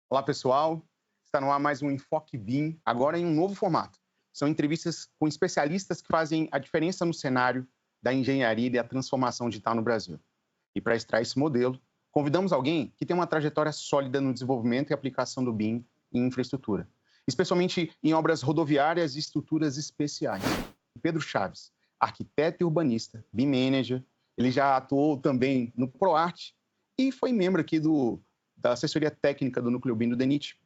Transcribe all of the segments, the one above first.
Olá, pessoal. Está no ar mais um Enfoque BIM, agora em um novo formato. São entrevistas com especialistas que fazem a diferença no cenário da engenharia e da transformação digital no Brasil. E para extrair esse modelo, convidamos alguém que tem uma trajetória sólida no desenvolvimento e aplicação do BIM em infraestrutura, especialmente em obras rodoviárias e estruturas especiais. Pedro Chaves, arquiteto e urbanista, BIM Manager, ele já atuou também no ProArt e foi membro aqui da assessoria técnica do Núcleo BIM do DENIT.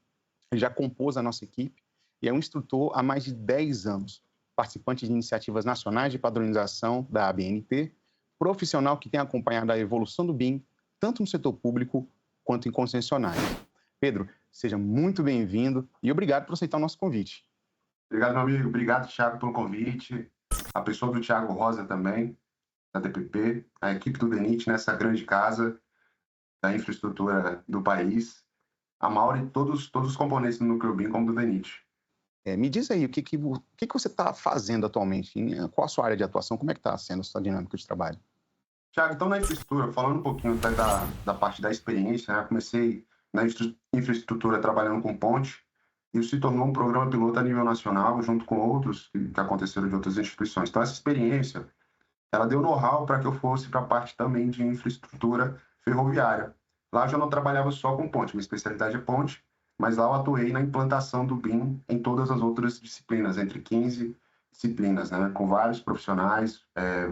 Ele já compôs a nossa equipe e é um instrutor há mais de 10 anos, participante de iniciativas nacionais de padronização da ABNT, profissional que tem acompanhado a evolução do BIM, tanto no setor público quanto em concessionárias. Pedro, seja muito bem-vindo e obrigado por aceitar o nosso convite. Obrigado, meu amigo. Obrigado, Thiago, pelo convite. A pessoa do Thiago Rosa também, da DPP, a equipe do DENIT nessa grande casa da infraestrutura do país, a Maura e todos os componentes do Núcleo BIM como do DENIT. Me diz aí, o que você está fazendo atualmente? Qual a sua área de atuação? Como é que está sendo a sua dinâmica de trabalho? Thiago, então na infraestrutura, falando um pouquinho até da parte da experiência, né? Comecei na infraestrutura trabalhando com ponte, e isso se tornou um programa piloto a nível nacional, junto com outros que aconteceram de outras instituições. Então essa experiência, ela deu know-how para que eu fosse para a parte também de infraestrutura ferroviária. Lá eu já não trabalhava só com ponte, minha especialidade é ponte, mas lá eu atuei na implantação do BIM em todas as outras disciplinas, entre 15 disciplinas, né? Com vários profissionais,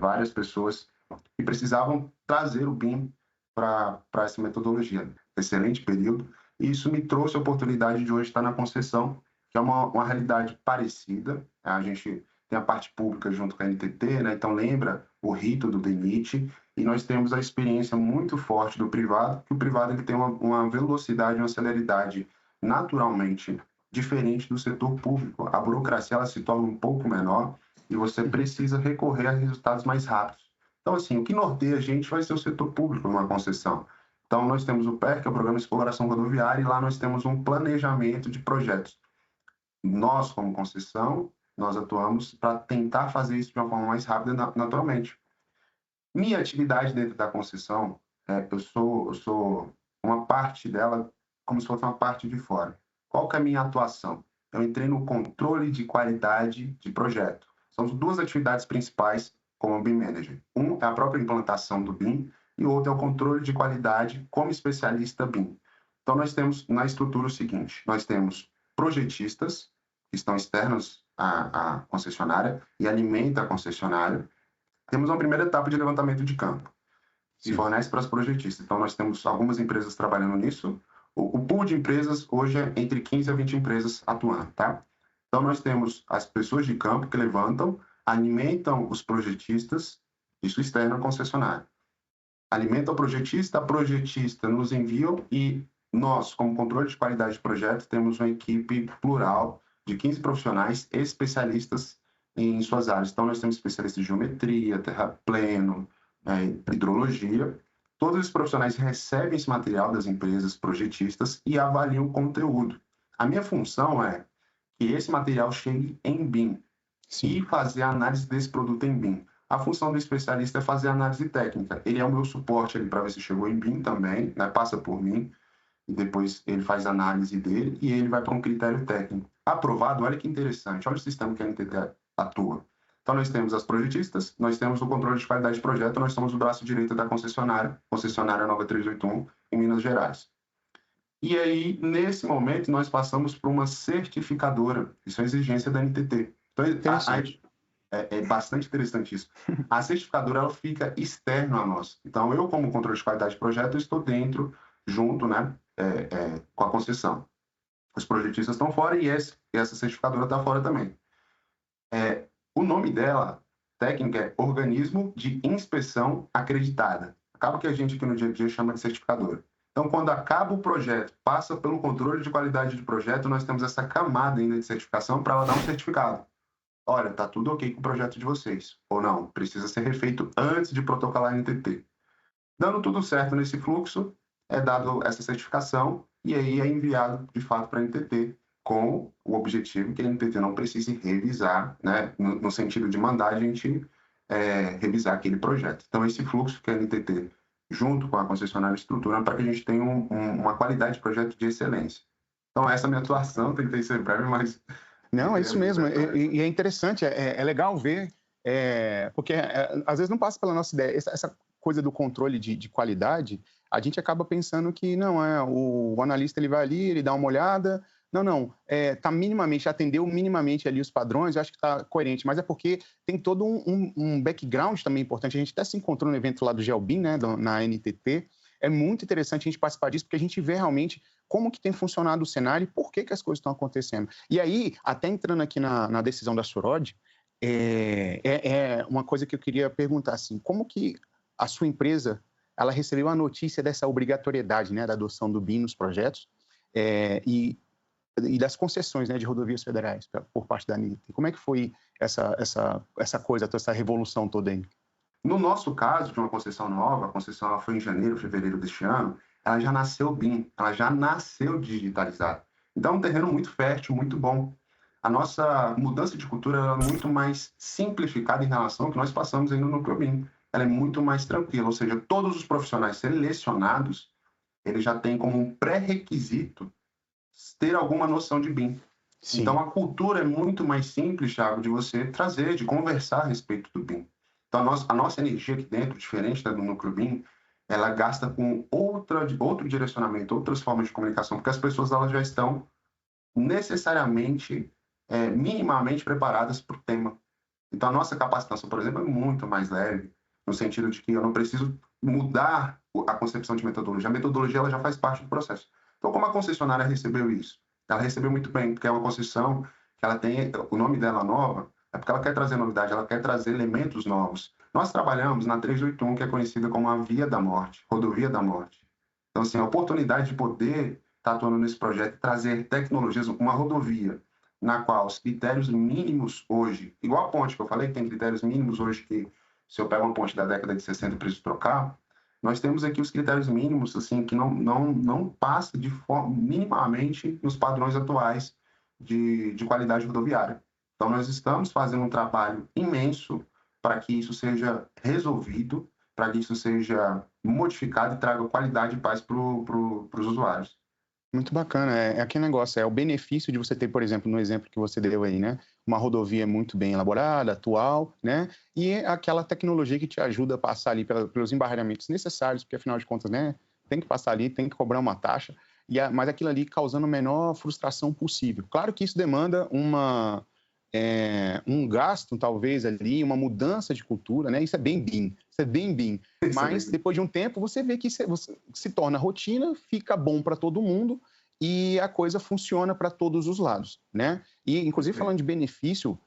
várias pessoas que precisavam trazer o BIM para essa metodologia. Excelente período. E isso me trouxe a oportunidade de hoje estar na concessão, que é uma realidade parecida. A gente tem a parte pública junto com a NTT, né? Então lembra o rito do DENIT, e nós temos a experiência muito forte do privado, que o privado ele tem uma velocidade, uma celeridade naturalmente diferente do setor público. A burocracia ela se torna um pouco menor e você precisa recorrer a resultados mais rápidos. Então, assim, o que norteia a gente vai ser o setor público numa concessão. Então, nós temos o PER, que é o Programa de Exploração Rodoviária, e lá nós temos um planejamento de projetos. Nós, como concessão, nós atuamos para tentar fazer isso de uma forma mais rápida, naturalmente. Minha atividade dentro da concessão, eu sou uma parte dela como se fosse uma parte de fora. Qual que é a minha atuação? Eu entrei no controle de qualidade de projeto. São duas atividades principais como BIM Manager. Um é a própria implantação do BIM e o outro é o controle de qualidade como especialista BIM. Então, nós temos na estrutura o seguinte, nós temos projetistas que estão externos à concessionária e alimentam a concessionária. Temos uma primeira etapa de levantamento de campo, que fornece para os projetistas. Então, nós temos algumas empresas trabalhando nisso. O pool de empresas hoje é entre 15 a 20 empresas atuando, tá? Então, nós temos as pessoas de campo que levantam, alimentam os projetistas, isso externo à concessionária. Alimenta o projetista, a projetista nos envia e nós, como controle de qualidade de projeto, temos uma equipe plural de 15 profissionais especialistas em suas áreas. Então, nós temos especialistas em geometria, terrapleno, hidrologia. Todos os profissionais recebem esse material das empresas projetistas e avaliam o conteúdo. A minha função é que esse material chegue em BIM e fazer a análise desse produto em BIM. A função do especialista é fazer a análise técnica. Ele é o meu suporte para ver se chegou em BIM também, né? Passa por mim, e depois ele faz a análise dele e ele vai para um critério técnico. Aprovado, olha que interessante, olha o sistema que a NTT atua. Então, nós temos as projetistas, nós temos o controle de qualidade de projeto, nós somos o braço direito da concessionária Nova 381, em Minas Gerais. E aí, nesse momento, nós passamos por uma certificadora, isso é exigência da NTT. Então, é bastante interessante isso. A certificadora ela fica externa a nós. Então, eu, como controle de qualidade de projeto, estou dentro, junto, né, com a concessão. Os projetistas estão fora e essa certificadora está fora também. O nome dela, técnica, é Organismo de Inspeção Acreditada. Acaba que a gente aqui no dia a dia chama de certificadora. Então, quando acaba o projeto, passa pelo controle de qualidade de projeto, nós temos essa camada ainda de certificação para ela dar um certificado. Olha, está tudo ok com o projeto de vocês. Ou não, precisa ser refeito antes de protocolar a NTT. Dando tudo certo nesse fluxo, é dado essa certificação e aí é enviado, de fato, para a NTT, com o objetivo que a NTT não precise revisar, né, no sentido de mandar a gente revisar aquele projeto. Então, esse fluxo que a NTT, junto com a concessionária, estrutura para que a gente tenha uma qualidade de projeto de excelência. Então, essa é a minha atuação, tentei ser breve, mas... Não, é isso mesmo. E é interessante, é legal ver, porque às vezes não passa pela nossa ideia. Essa coisa do controle de qualidade, a gente acaba pensando que não, o analista ele vai ali, ele dá uma olhada. Não, tá minimamente, atendeu minimamente ali os padrões, eu acho que está coerente, mas é porque tem todo um background também importante. A gente até se encontrou no evento lá do GeoBIM, né, na NTT. É muito interessante a gente participar disso, porque a gente vê realmente como que tem funcionado o cenário e por que as coisas estão acontecendo. E aí, até entrando aqui na decisão da Surod, é uma coisa que eu queria perguntar, assim, como que a sua empresa ela recebeu a notícia dessa obrigatoriedade, né, da adoção do BIM nos projetos e das concessões, né, de rodovias federais por parte da ANIT? Como é que foi essa coisa, essa revolução toda aí? No nosso caso, de uma concessão nova, a concessão ela foi em janeiro, fevereiro deste ano, ela já nasceu BIM, ela já nasceu digitalizada. Então, é um terreno muito fértil, muito bom. A nossa mudança de cultura é muito mais simplificada em relação ao que nós passamos aí no Núcleo BIM. Ela é muito mais tranquila, ou seja, todos os profissionais selecionados, eles já têm como um pré-requisito ter alguma noção de BIM. Sim. Então, a cultura é muito mais simples, Thiago, de você trazer, de conversar a respeito do BIM. Então, a nossa energia aqui dentro, diferente da do Núcleo BIM, ela gasta com outro direcionamento, outras formas de comunicação, porque as pessoas elas já estão necessariamente, minimamente preparadas para o tema. Então, a nossa capacitação, por exemplo, é muito mais leve, no sentido de que eu não preciso mudar a concepção de metodologia. A metodologia ela já faz parte do processo. Então, como a concessionária recebeu isso? Ela recebeu muito bem, porque é uma concessão que ela tem, o nome dela nova, é porque ela quer trazer novidade, ela quer trazer elementos novos. Nós trabalhamos na 381, que é conhecida como a Via da Morte, Rodovia da Morte. Então, assim, a oportunidade de poder estar atuando nesse projeto e trazer tecnologias, uma rodovia na qual os critérios mínimos hoje, igual a ponte que eu falei, que tem critérios mínimos hoje que, se eu pego uma ponte da década de 60 e preciso trocar, nós temos aqui os critérios mínimos, assim, que não passa de forma, minimamente nos padrões atuais de qualidade rodoviária. Então, nós estamos fazendo um trabalho imenso para que isso seja resolvido, para que isso seja modificado e traga qualidade e paz para os usuários. Muito bacana, é aquele negócio, é o benefício de você ter, por exemplo, no exemplo que você deu aí, né, uma rodovia muito bem elaborada, atual, né, e aquela tecnologia que te ajuda a passar ali pelos embarreamentos necessários, porque afinal de contas, né, tem que passar ali, tem que cobrar uma taxa, mas aquilo ali causando a menor frustração possível. Claro que isso demanda um gasto, talvez, ali, uma mudança de cultura, né? Isso é bem BIM, Mas, depois de um tempo, você vê que se torna rotina, fica bom para todo mundo e a coisa funciona para todos os lados, né? E, inclusive, falando de benefício,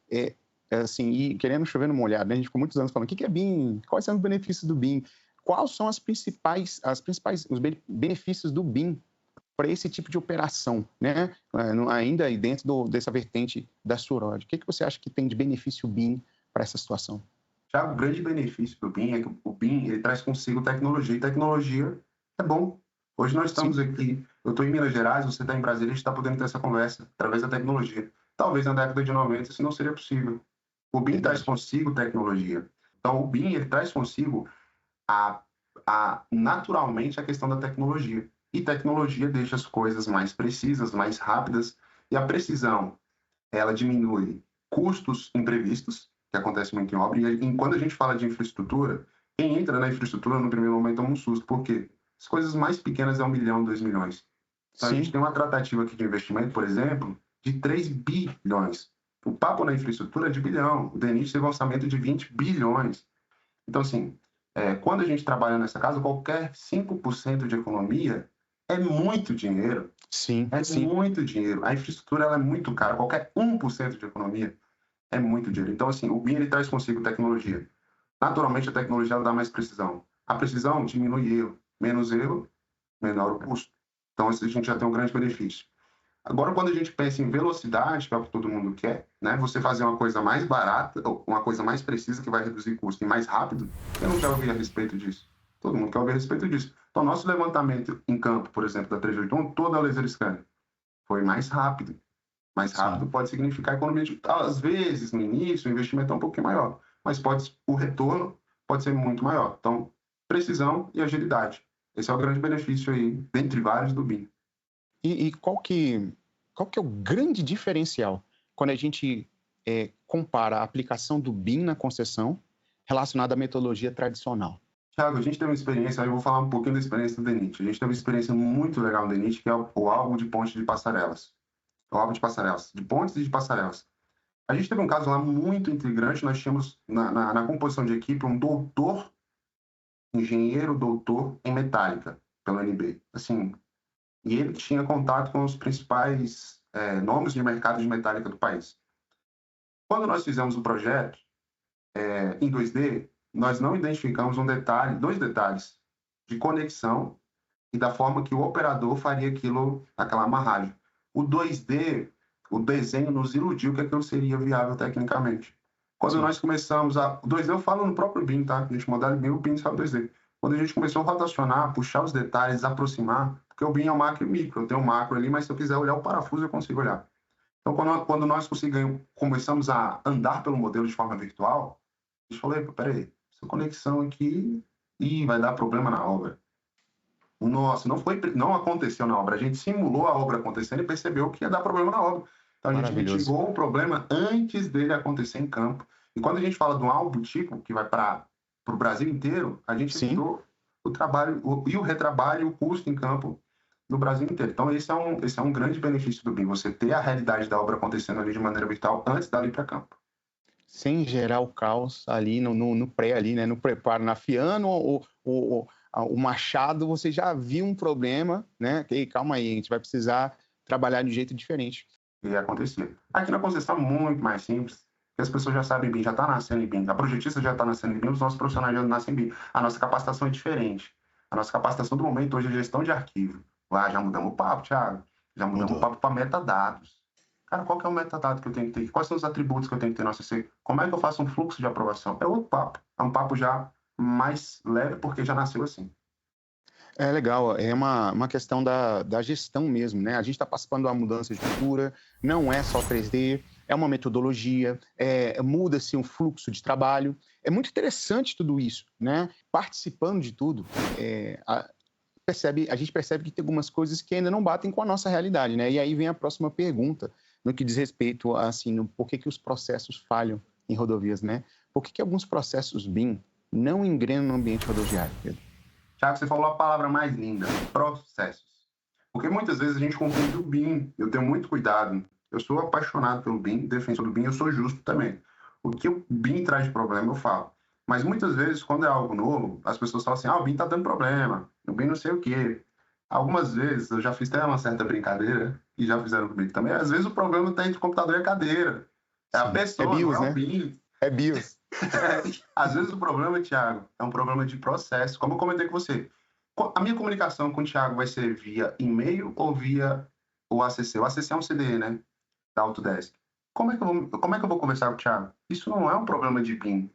assim, e querendo chover no molhado, né? A gente ficou muitos anos falando, o que é BIM? Quais são os benefícios do BIM? Quais são os benefícios do BIM para esse tipo de operação, né? Ainda aí dentro dessa vertente da Surod. O que você acha que tem de benefício BIM para essa situação? Já o grande benefício do BIM é que o BIM ele traz consigo tecnologia, e tecnologia é bom. Hoje nós estamos aqui, eu estou em Minas Gerais, você está em Brasília, a gente está podendo ter essa conversa através da tecnologia. Talvez na década de 90 isso não seria possível. O BIM traz consigo tecnologia. Então, o BIM ele traz consigo naturalmente a questão da tecnologia. E tecnologia deixa as coisas mais precisas, mais rápidas, e a precisão, ela diminui custos imprevistos, que acontece muito em obra, e quando a gente fala de infraestrutura, quem entra na infraestrutura no primeiro momento toma um susto, porque as coisas mais pequenas é 1 milhão, 2 milhões. Então, a gente tem uma tratativa aqui de investimento, por exemplo, de 3 bilhões. O papo na infraestrutura é de bilhão, o DENIT teve um orçamento de 20 bilhões. Então, assim, quando a gente trabalha nessa casa, qualquer 5% de economia é muito dinheiro. Sim. Muito dinheiro. A infraestrutura ela é muito cara. Qualquer 1% de economia é muito dinheiro. Então, assim, o BIM ele traz consigo tecnologia. Naturalmente, a tecnologia ela dá mais precisão. A precisão diminui erro. Menos erro, menor o custo. Então, a gente já tem um grande benefício. Agora, quando a gente pensa em velocidade, que é o que todo mundo quer, né? Você fazer uma coisa mais barata, ou uma coisa mais precisa, que vai reduzir custo e mais rápido, eu não quero ouvir a respeito disso. Todo mundo quer ouvir a respeito disso. Então, nosso levantamento em campo, por exemplo, da 381, toda a laser scanner, foi mais rápido. Mais rápido pode significar economia de... Às vezes, no início, o investimento é um pouquinho maior, mas o retorno pode ser muito maior. Então, precisão e agilidade. Esse é o grande benefício aí, dentre vários, do BIM. E qual que Qual que é o grande diferencial quando a gente compara a aplicação do BIM na concessão relacionada à metodologia tradicional? Thiago, a gente teve uma experiência, eu vou falar um pouquinho da experiência do DENIT. A gente teve uma experiência muito legal no DENIT, que é o álbum de ponte de passarelas. O álbum de passarelas, de pontes e de passarelas. A gente teve um caso lá muito integrante, nós tínhamos na composição de equipe um doutor, engenheiro doutor em metálica, pelo NB. Assim, e ele tinha contato com os principais nomes de mercado de metálica do país. Quando nós fizemos o projeto em 2D, nós não identificamos dois detalhes de conexão e da forma que o operador faria aquela amarragem. O 2D, o desenho nos iludiu que aquilo seria viável tecnicamente. Quando Sim. nós começamos o 2D eu falo no próprio BIM, tá? A gente modela bem o BIM, sabe o 2D. Quando a gente começou a rotacionar, puxar os detalhes, aproximar, porque o BIM é o macro e o micro, eu tenho um macro ali, mas se eu quiser olhar o parafuso, eu consigo olhar. Então, quando nós começamos a andar pelo modelo de forma virtual, a gente falou, peraí, essa conexão aqui vai dar problema na obra. Nossa, não aconteceu na obra. A gente simulou a obra acontecendo e percebeu que ia dar problema na obra. Então, a gente mitigou o problema antes dele acontecer em campo. E quando a gente fala de um álbum tipo, que vai para o Brasil inteiro, a gente evitou o trabalho, o retrabalho e o custo em campo no Brasil inteiro. Então, esse é um grande benefício do BIM, você ter a realidade da obra acontecendo ali de maneira virtual antes dela ir para campo. Sem gerar o caos ali no pré, ali, né? No preparo, afiando o machado, você já viu um problema, né? E calma aí, a gente vai precisar trabalhar de um jeito diferente. E acontecer. Aqui na concessão é muito mais simples, porque as pessoas já sabem BIM, já está nascendo em BIM, a projetista já está nascendo em BIM, os nossos profissionais já nascem em BIM. A nossa capacitação é diferente. A nossa capacitação do momento hoje é gestão de arquivo. Lá já mudamos o papo, Thiago. Já mudamos o papo para metadados. Cara, qual que é o metadado que eu tenho que ter? Quais são os atributos que eu tenho que ter no ACC? Como é que eu faço um fluxo de aprovação? É outro papo. É um papo já mais leve, porque já nasceu assim. É legal, é uma questão da gestão mesmo, né? A gente está participando de uma mudança de cultura, não é só 3D, é uma metodologia, muda-se um fluxo de trabalho. É muito interessante tudo isso, né? Participando de tudo, a gente percebe que tem algumas coisas que ainda não batem com a nossa realidade, né? E aí vem a próxima pergunta, no que diz respeito a, assim, no por que os processos falham em rodovias, né? Por que alguns processos BIM não engrenam no ambiente rodoviário, Pedro? Tiago, você falou a palavra mais linda, processos. Porque muitas vezes a gente confunde o BIM. Eu tenho muito cuidado. Eu sou apaixonado pelo BIM, defensor do BIM, eu sou justo também. O que o BIM traz de problema, eu falo. Mas muitas vezes, quando é algo novo, as pessoas falam assim, o BIM está dando problema, o BIM não sei o quê. Algumas vezes, eu já fiz até uma certa brincadeira, e já fizeram comigo também, às vezes o problema está entre o computador e a cadeira. É a pessoa, BIOS, não é né? o BIM. É BIOS. Às vezes o problema, Thiago, é um problema de processo. Como eu comentei com você, a minha comunicação com o Thiago vai ser via e-mail ou via o ACC? O ACC é um CDE, né? Da Autodesk. Como é que eu vou conversar com o Thiago? Isso não é um problema de BIM.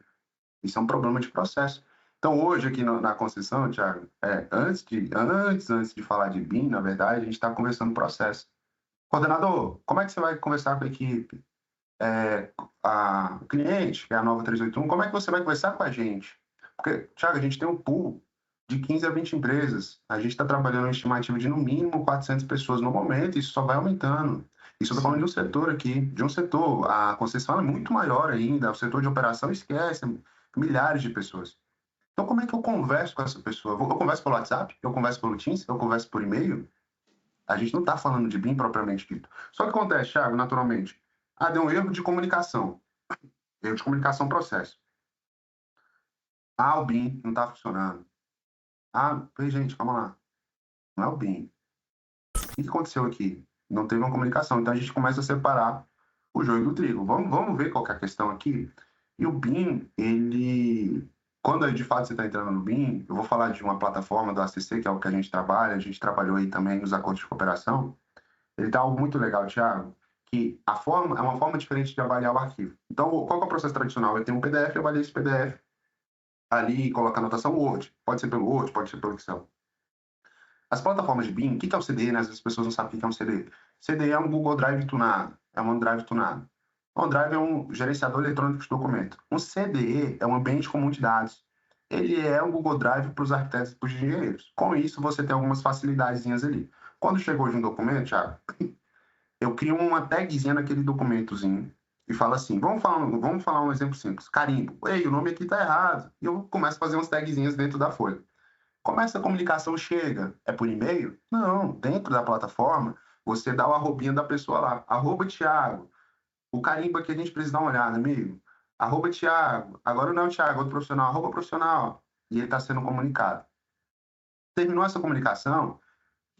Isso é um problema de processo. Então, hoje, aqui na concessão, Thiago, antes de falar de BIM, na verdade, a gente está conversando processo. Coordenador, como é que você vai conversar com a equipe? O cliente, que é a nova 381, como é que você vai conversar com a gente? Porque, Thiago, a gente tem um pool de 15 a 20 empresas. A gente está trabalhando uma estimativa de, no mínimo, 400 pessoas no momento, e isso só vai aumentando. Isso eu estou falando de um setor aqui, de um setor. A concessão é muito maior ainda, o setor de operação esquece milhares de pessoas. Então, como é que eu converso com essa pessoa? Eu converso pelo WhatsApp? Eu converso pelo Teams? Eu converso por e-mail? A gente não está falando de BIM propriamente dito. Só que acontece, Thiago, naturalmente. Deu um erro de comunicação. Erro de comunicação processo. O BIM não está funcionando. Gente, calma lá. Não é o BIM. O que aconteceu aqui? Não teve uma comunicação. Então a gente começa a separar o joio do trigo. Vamos ver qual que é a questão aqui. E o BIM, quando de fato você está entrando no BIM, eu vou falar de uma plataforma do ACC, que é o que a gente trabalha, a gente trabalhou aí também nos acordos de cooperação. Ele está algo muito legal, Thiago, que é uma forma diferente de avaliar o arquivo. Então, qual que é o processo tradicional? Eu tenho um PDF, eu avalio esse PDF ali, coloco a anotação Word. Pode ser pelo Word, pode ser pelo Excel. As plataformas de BIM, o que é o CDE, né? Às vezes as pessoas não sabem o que é um CDE. CDE é um Google Drive tunado, é um OneDrive tunado. O OneDrive é um gerenciador eletrônico de documento. Um CDE é um ambiente comum de dados. Ele é um Google Drive para os arquitetos e para os engenheiros. Com isso, você tem algumas facilidadezinhas ali. Quando chegou de um documento, Thiago, eu crio uma tagzinha naquele documentozinho e falo assim, vamos falar um exemplo simples, carimbo. Ei, o nome aqui está errado. E eu começo a fazer umas tagzinhas dentro da folha. Como essa comunicação chega? É por e-mail? Não, dentro da plataforma, você dá o arrobinha da pessoa lá. @Thiago. O carimbo aqui a gente precisa dar uma olhada, amigo. @Thiago. Agora não é o Thiago, outro profissional. @profissional. E ele está sendo comunicado. Terminou essa comunicação,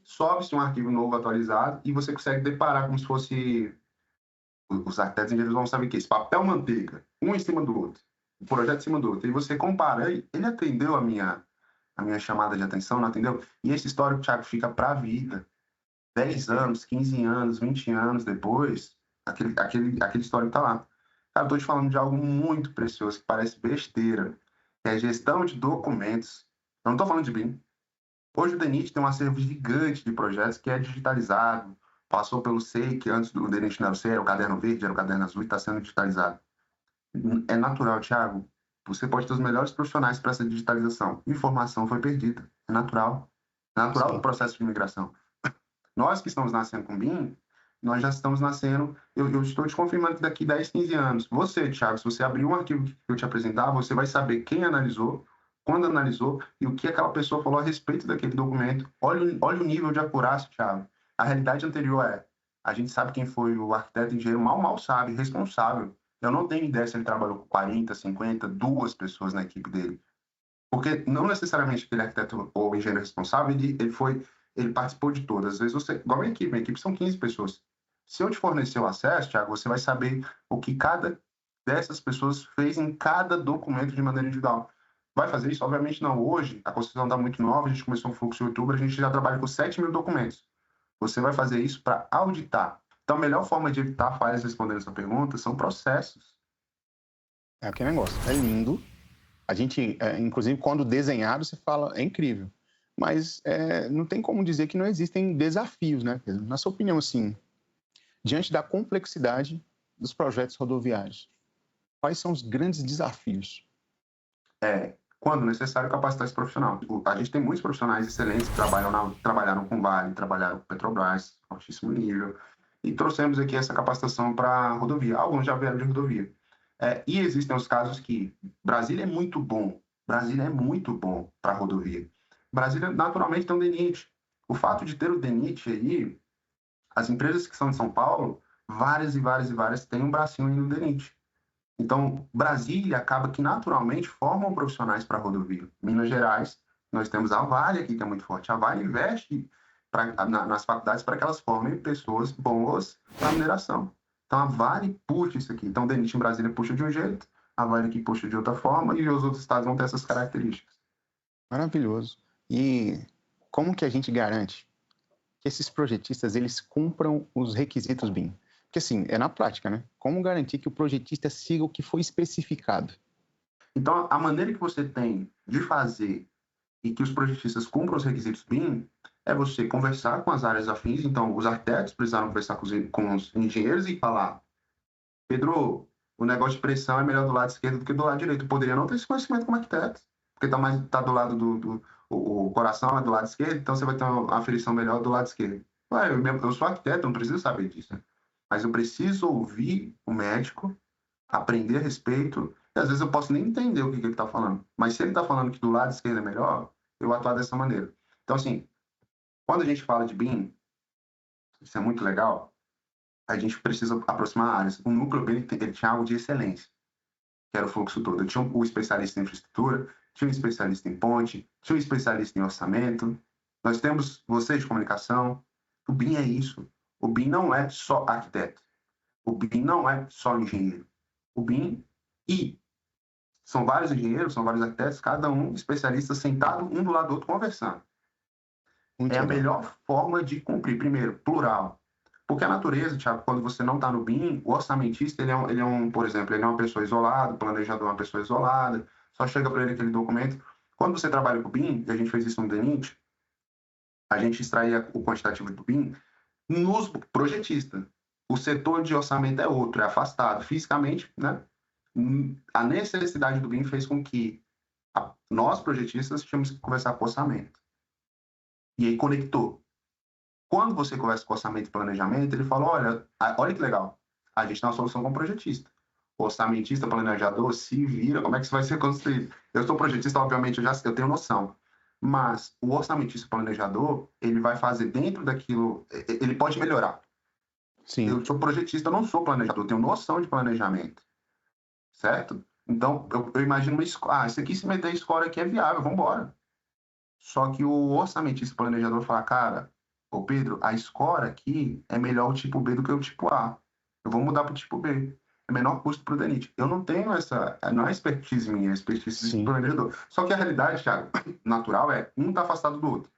sobe-se um arquivo novo atualizado e você consegue deparar como se fosse... Os arquitetos engenheiros vão saber o que é esse papel manteiga, um em cima do outro, o projeto em cima do outro. E você compara, ele atendeu a minha chamada de atenção, não atendeu? E esse histórico, Thiago, fica para a vida. 10 anos, 15 anos, 20 anos depois, aquele histórico está lá. Cara, eu estou te falando de algo muito precioso, que parece besteira, que é gestão de documentos. Eu não estou falando de BIM. Hoje o DENIT tem um acervo gigante de projetos que é digitalizado, passou pelo SEI, que antes do DENIT não era o SEI, era o caderno verde, era o caderno azul e está sendo digitalizado. É natural, Thiago. Você pode ter os melhores profissionais para essa digitalização. Informação foi perdida. É natural. É natural do Sim. processo de migração. Nós que estamos nascendo com BIM, nós já estamos nascendo... Eu estou te confirmando que daqui 10, 15 anos, você, Thiago, se você abrir um arquivo que eu te apresentar, você vai saber quem analisou, quando analisou e o que aquela pessoa falou a respeito daquele documento. Olha o nível de acurácia, Thiago. A realidade anterior é, a gente sabe quem foi o arquiteto engenheiro, mal sabe, responsável. Eu não tenho ideia se ele trabalhou com 40, 50, 2 pessoas na equipe dele. Porque não necessariamente aquele arquiteto ou engenheiro responsável, ele participou de todas. Às vezes você, igual minha equipe são 15 pessoas. Se eu te fornecer o acesso, Thiago, você vai saber o que cada dessas pessoas fez em cada documento de maneira individual. Vai fazer isso? Obviamente não. Hoje, a Constituição está muito nova, a gente começou um fluxo em outubro, a gente já trabalha com 7 mil documentos. Você vai fazer isso para auditar. Então, a melhor forma de evitar falhas respondendo essa pergunta são processos. É aquele negócio. É lindo. A gente, inclusive, quando desenhado, você fala, é incrível. Mas não tem como dizer que não existem desafios, né? Na sua opinião, assim, diante da complexidade dos projetos rodoviários, quais são os grandes desafios? Quando necessário, capacitar esse profissional. A gente tem muitos profissionais excelentes que trabalharam com Vale, trabalharam com Petrobras, altíssimo nível, e trouxemos aqui essa capacitação para rodovia. Alguns já vieram de rodovia. E existem os casos que Brasília é muito bom para rodovia. Brasília, naturalmente, tem um DENIT. O fato de ter o DENIT aí, as empresas que são de São Paulo, várias e várias e várias têm um bracinho aí no DENIT. Então, Brasília acaba que naturalmente formam profissionais para a rodovia. Minas Gerais, nós temos a Vale aqui, que é muito forte. A Vale investe nas faculdades para que elas formem pessoas boas para mineração. Então, a Vale puxa isso aqui. Então, o DENIT em Brasília puxa de um jeito, a Vale aqui puxa de outra forma, e os outros estados vão ter essas características. Maravilhoso. E como que a gente garante que esses projetistas eles cumpram os requisitos BIM? Porque, assim, é na prática, né? Como garantir que o projetista siga o que foi especificado? Então, a maneira que você tem de fazer e que os projetistas cumpram os requisitos BIM é você conversar com as áreas afins. Então, os arquitetos precisaram conversar com os engenheiros e falar: Pedro, o negócio de pressão é melhor do lado esquerdo do que do lado direito. Eu poderia não ter esse conhecimento como arquiteto, porque tá do lado o coração é do lado esquerdo, então você vai ter uma aferição melhor do lado esquerdo. Ué, eu sou arquiteto, eu não preciso saber disso, né? Mas eu preciso ouvir o médico, aprender a respeito, e às vezes eu posso nem entender o que ele está falando. Mas se ele está falando que do lado esquerdo é melhor, eu atuar dessa maneira. Então, assim, quando a gente fala de BIM, isso é muito legal, a gente precisa aproximar áreas. O núcleo BIM ele tinha algo de excelência, que era o fluxo todo. Eu tinha o especialista em infraestrutura, tinha um especialista em ponte, tinha um especialista em orçamento. Nós temos você de comunicação. O BIM é isso. O BIM não é só arquiteto. O BIM não é só engenheiro. O BIM e são vários engenheiros, são vários arquitetos, cada um especialista sentado um do lado do outro conversando. É Muito a legal. melhor forma de cumprir. Primeiro, plural. Porque a natureza, Thiago, quando você não está no BIM, o orçamentista, por exemplo, ele é uma pessoa isolada, o planejador é uma pessoa isolada, só chega para ele aquele documento. Quando você trabalha com o BIM, e a gente fez isso no DENIT, a gente extraía o quantitativo do BIM nos projetistas. O setor de orçamento é outro, é afastado fisicamente, né? A necessidade do BIM fez com que nós, projetistas, tínhamos que conversar com o orçamento. E aí conectou. Quando você conversa com orçamento e planejamento, ele fala, olha que legal, a gente tem uma solução com o projetista. O orçamentista, planejador, se vira, como é que isso vai ser construído? Eu sou projetista, obviamente, eu tenho noção. Mas o orçamentista planejador, ele vai fazer dentro daquilo, ele pode melhorar. Sim. Eu sou projetista, eu não sou planejador, eu tenho noção de planejamento, certo? Então, eu imagino uma escola, esse aqui, se meter a escola aqui é viável, vamos embora. Só que o orçamentista planejador fala, cara, ô Pedro, a score aqui é melhor o tipo B do que o tipo A. Eu vou mudar para o tipo B. É menor custo para o DENIT. Eu não tenho essa, não é expertise minha, é expertise do planejador. Só que a realidade, Thiago, natural é, um está afastado do outro.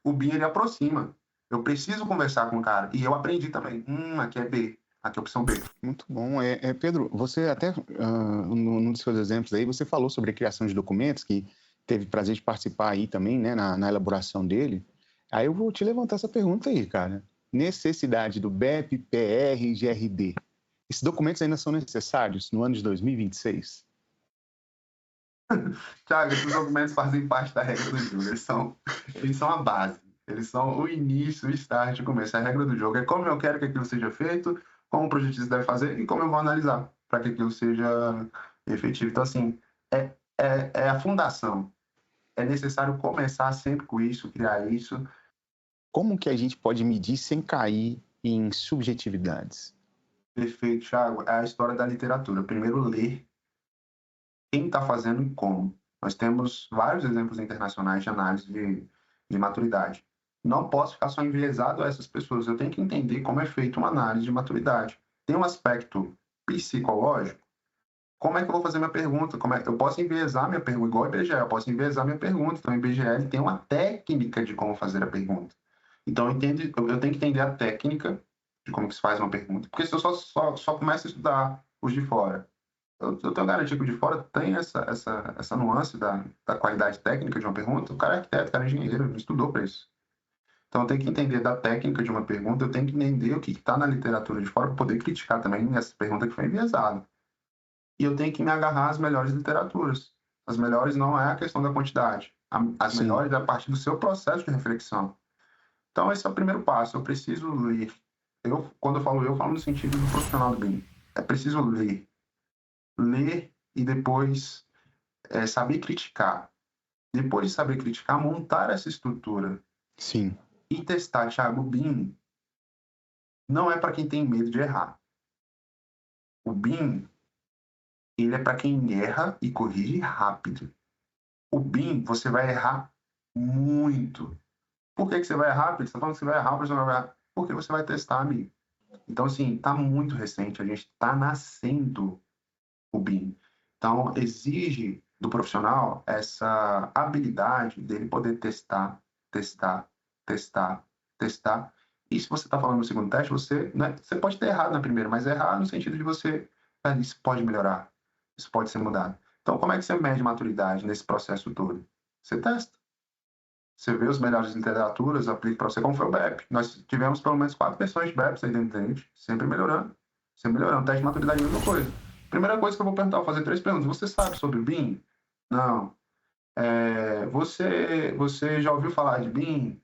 O BIM, ele aproxima. Eu preciso conversar com o cara. E eu aprendi também. Aqui é B. Aqui é opção B. Muito bom. Pedro, você até, num dos seus exemplos aí, você falou sobre a criação de documentos, que teve prazer de participar aí também, né, na elaboração dele. Aí eu vou te levantar essa pergunta aí, cara. Necessidade do BEP, PR e GRD. Esses documentos ainda são necessários no ano de 2026? Thiago, esses documentos fazem parte da regra do jogo. Eles são a base. Eles são o início, o start, o começo. A regra do jogo é como eu quero que aquilo seja feito, como o projetista deve fazer e como eu vou analisar para que aquilo seja efetivo. Então, assim, é a fundação. É necessário começar sempre com isso, criar isso. Como que a gente pode medir sem cair em subjetividades? Perfeito, Thiago. É a história da literatura. Primeiro, ler quem está fazendo e como. Nós temos vários exemplos internacionais de análise de maturidade. Não posso ficar só enviesado a essas pessoas. Eu tenho que entender como é feita uma análise de maturidade. Tem um aspecto psicológico. Como é que eu vou fazer minha pergunta? Eu posso enviesar minha pergunta, igual o IBGE, eu posso enviesar minha pergunta. Então, o IBGE tem uma técnica de como fazer a pergunta. Então, eu tenho que entender a técnica de como que se faz uma pergunta. Porque se eu só começo a estudar os de fora, eu tenho garantia que o de fora tem essa nuance da qualidade técnica de uma pergunta. O cara é arquiteto, o cara é engenheiro, não estudou para isso. Então, eu tenho que entender da técnica de uma pergunta, eu tenho que entender o que está na literatura de fora para poder criticar também essa pergunta que foi enviesada. E eu tenho que me agarrar às melhores literaturas. As melhores não é a questão da quantidade. As melhores é a partir do seu processo de reflexão. Então, esse é o primeiro passo. Eu preciso ler. Quando eu falo no sentido do profissional do BIM. É preciso ler. Ler e depois saber criticar. Depois de saber criticar, montar essa estrutura. Sim. E testar, Thiago, o BIM não é para quem tem medo de errar. O BIM, ele é para quem erra e corrige rápido. O BIM, você vai errar muito. Por que você vai errar, Pedro? Você está falando que você vai errar, você não vai errar. Porque você vai testar, amigo. Então, assim, está muito recente. A gente está nascendo o BIM. Então, exige do profissional essa habilidade dele poder testar, testar, testar, testar. E se você está falando no segundo teste, você pode ter errado na primeira, mas errar no sentido de isso pode melhorar, isso pode ser mudado. Então, como é que você mede maturidade nesse processo todo? Você testa. Você vê as melhores literaturas, aplica para você, como foi o BEP. Nós tivemos pelo menos 4 versões de BEP aí dentro da gente, sempre melhorando. Sempre melhorando. Teste de maturidade é a mesma coisa. Primeira coisa que eu vou perguntar, vou fazer 3 perguntas. Você sabe sobre o BIM? Não. Você já ouviu falar de BIM?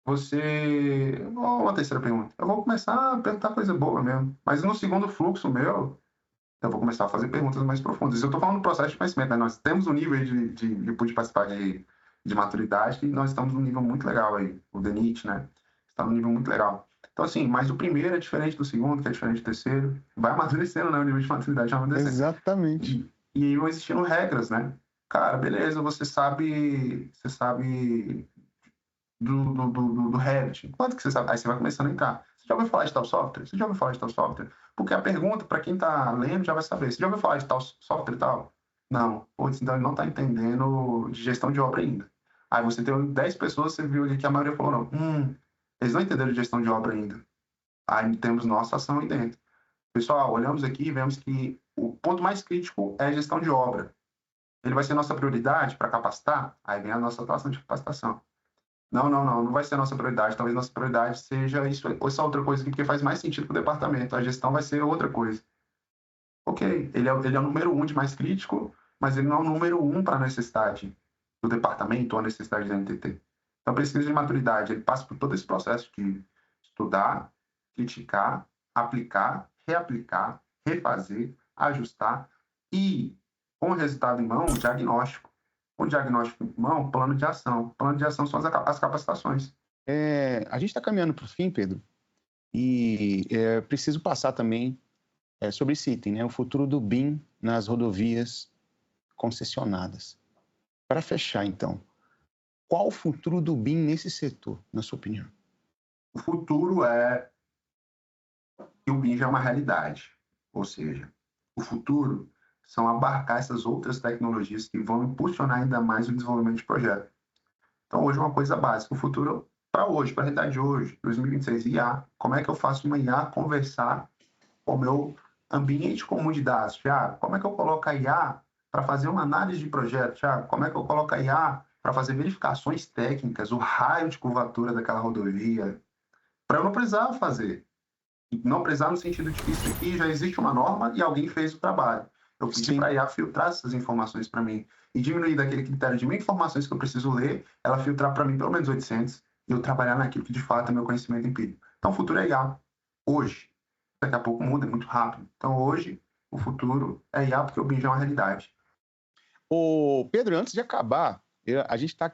Uma terceira pergunta. Eu vou começar a perguntar coisa boa mesmo. Mas no segundo fluxo meu, eu vou começar a fazer perguntas mais profundas. Eu estou falando do processo de conhecimento, né? Nós temos um nível de participar de maturidade e nós estamos num nível muito legal aí. O DENIT, né? Está num nível muito legal. Então, assim, mas o primeiro é diferente do segundo, que é diferente do terceiro. Vai amadurecendo, né? O nível de maturidade vai amadurecendo. Exatamente. E aí vão existindo regras, né? Cara, beleza, você sabe do Revit. Quanto que você sabe? Aí você vai começando a entrar. Você já ouviu falar de tal software? Você já ouviu falar de tal software? Porque a pergunta, para quem está lendo, já vai saber. Você já ouviu falar de tal software e tal? Não. Putz, então ele não está entendendo de gestão de obra ainda. Aí você tem 10 pessoas, você viu ali que a maioria falou, não. Eles não entenderam de gestão de obra ainda. Aí temos nossa ação aí dentro. Pessoal, olhamos aqui e vemos que o ponto mais crítico é a gestão de obra. Ele vai ser nossa prioridade para capacitar? Aí vem a nossa atuação de capacitação. Não vai ser a nossa prioridade. Talvez nossa prioridade seja isso ou essa outra coisa aqui, porque faz mais sentido para o departamento. A gestão vai ser outra coisa. Ok, ele é o número 1 de mais crítico, mas ele não é o número 1 para a necessidade do departamento ou a necessidade da NTT. Então, a pesquisa de maturidade, ele passa por todo esse processo de estudar, criticar, aplicar, reaplicar, refazer, ajustar e, com o resultado em mão, o diagnóstico. Com o diagnóstico em mão, plano de ação. Plano de ação são as capacitações. A gente está caminhando para o fim, Pedro, e preciso passar também sobre esse item, né? O futuro do BIM nas rodovias concessionadas. Para fechar, então, qual o futuro do BIM nesse setor, na sua opinião? O futuro é que o BIM já é uma realidade. Ou seja, o futuro são abarcar essas outras tecnologias que vão impulsionar ainda mais o desenvolvimento de projeto. Então, hoje é uma coisa básica. O futuro, para hoje, para a realidade de hoje, 2026, IA. Como é que eu faço uma IA conversar com o meu ambiente comum de dados? Thiago, como é que eu coloco a IA para fazer uma análise de projeto? Thiago, como é que eu coloco a IA para fazer verificações técnicas, o raio de curvatura daquela rodovia, para eu não precisar fazer. Não precisar no sentido de que isso aqui já existe uma norma e alguém fez o trabalho. Eu pedi para a IA filtrar essas informações para mim e diminuir daquele critério de 1.000 informações que eu preciso ler, ela filtrar para mim pelo menos 800 e eu trabalhar naquilo que de fato é meu conhecimento empírico. Então, o futuro é IA. Hoje. Daqui a pouco muda, é muito rápido. Então, hoje, o futuro é IA porque o BIM já é uma realidade. Ô, Pedro, antes de acabar, a gente está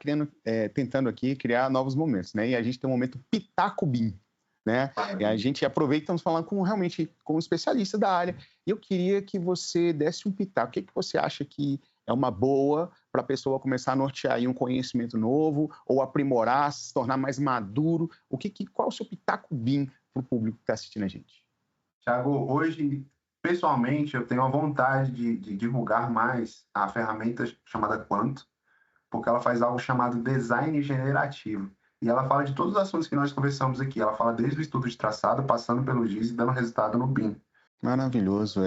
tentando aqui criar novos momentos, né? E a gente tem um momento Pitaco BIM, né? E a gente aproveita e estamos falando realmente com um especialista da área. E eu queria que você desse um pitaco. O que você acha que é uma boa para a pessoa começar a nortear aí um conhecimento novo ou aprimorar, se tornar mais maduro? Qual é o seu Pitaco BIM para o público que está assistindo a gente? Thiago, hoje, pessoalmente, eu tenho a vontade de divulgar mais a ferramenta chamada Quanto, porque ela faz algo chamado design generativo. E ela fala de todos os assuntos que nós conversamos aqui. Ela fala desde o estudo de traçado, passando pelo GIS e dando resultado no BIM. Maravilhoso.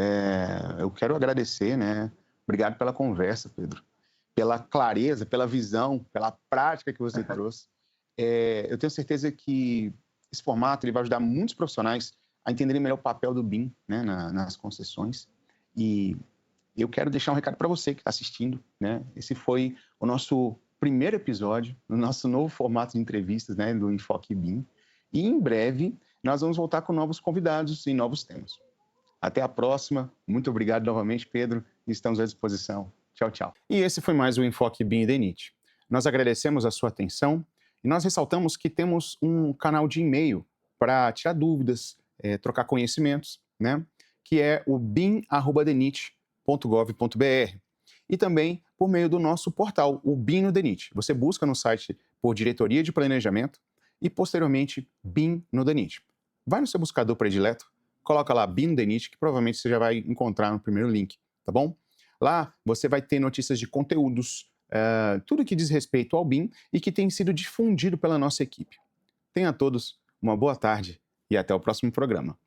Eu quero agradecer, né? Obrigado pela conversa, Pedro. Pela clareza, pela visão, pela prática que você trouxe. Eu tenho certeza que esse formato ele vai ajudar muitos profissionais a entenderem melhor o papel do BIM, né, nas concessões. E eu quero deixar um recado para você que está assistindo, né? Esse foi o nosso primeiro episódio no nosso novo formato de entrevistas, né, do Enfoque BIM. E em breve nós vamos voltar com novos convidados e novos temas. Até a próxima. Muito obrigado novamente, Pedro. Estamos à disposição. Tchau, tchau. E esse foi mais o Enfoque BIM DENIT. Nós agradecemos a sua atenção e nós ressaltamos que temos um canal de e-mail para tirar dúvidas, trocar conhecimentos, né? Que é o bim@denit.gov.br. E também por meio do nosso portal, o BIM no DENIT. Você busca no site por Diretoria de Planejamento e, posteriormente, BIM no DENIT. Vai no seu buscador predileto, coloca lá BIM no DENIT, que provavelmente você já vai encontrar no primeiro link, tá bom? Lá você vai ter notícias de conteúdos, tudo que diz respeito ao BIM e que tem sido difundido pela nossa equipe. Tenha a todos uma boa tarde e até o próximo programa.